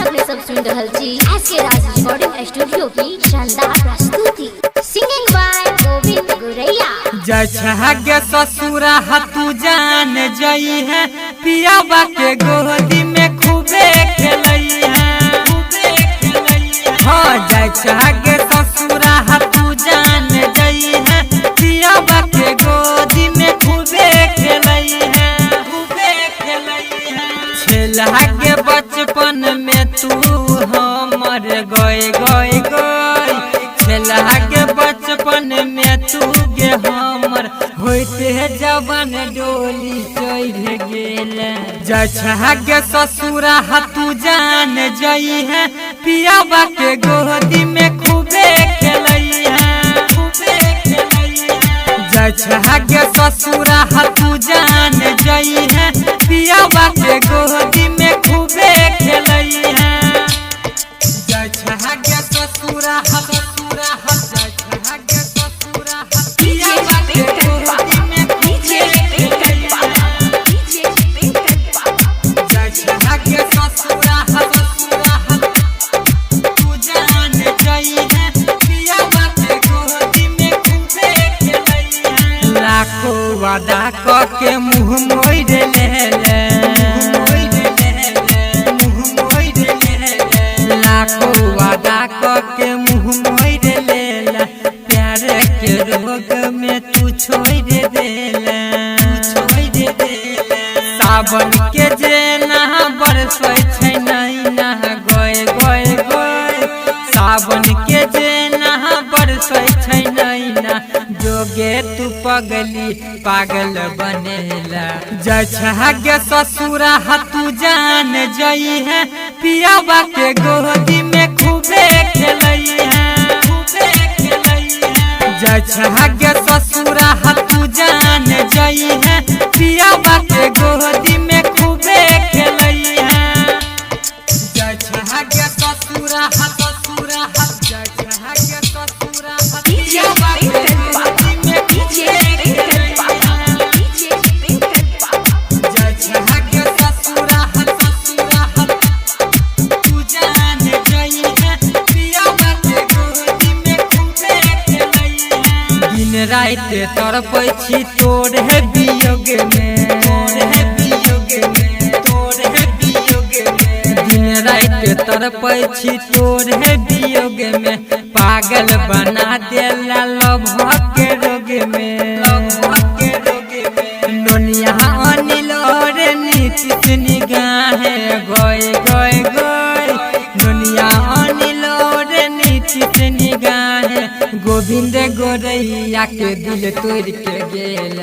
तक में सब सुन रहल छी एसके राज रिकॉर्डिंग स्टूडियो की शानदार प्रस्तुति सिंगिंग बाय गोविंद गुरैया। जछागे ससुरा तू जान जई है पियाबा के गोदी में खूबे खेलई है हाँ जछागे ससुरा तू जान जई है पियाबा के गोदी में खूबे खेलई है खेला के बचपन में तू हमर गए खेला के बचपन में तू गे हमर होते जवन डोली चढ़ गेल जछागे ससुरा तू जान जई है पियाबा के गोदी में खूबे खेलई है जछागे ससुरा तू जान जई है पियाबा के गोदी में खूबे खेलई है जछागे ससुरा जछागे ससुरा पियाबा के गोदी में खूबे जछागे ससुरा तू जान जई है पियाबा के गोदी में खूबे खेलई है लाखों वादा के मुँह मोड़ ले लाखों वादा के मुँह मोड़ ले प्यार के रोग में तू छोड़ देला सावन के जेना बरसै छै नैना गए सावन के जेना बरसै छै नैना जोगे तू पगली पागल बनेला जछागे ससुरा तू जान जई है पियाबा के गोदी में खूबे खेलई है जछागे ससुरा तू जान जई है पियाबा के गोदी में खूबे खेलई है जछागे ससुरा जछागे ससुरा पियाबा के गोदी में खूबे जछागे ससुरा तू जान जई है पियाबा के गोदी में खूबे खेलई है दिन रात तड़पै छी तोर है वियोग में दिन रात तड़पै छी तोर है वियोग में पागल बना देला लव के रोग में दुनिया अनिल और नीतीश निगाह गए दुनिया अनिल और नीतीश निगाह गोविंद गोरैया के दिल तोड़ के गेल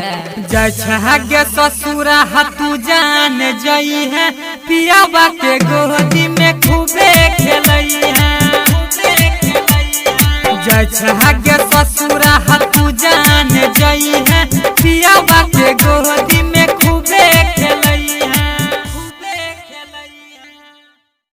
जछागे ससुरा तू जान जई है पियाबा के गोदी में खूबे खेलई है जछागे ससुरा तू जान जई है पियाबा के गोदी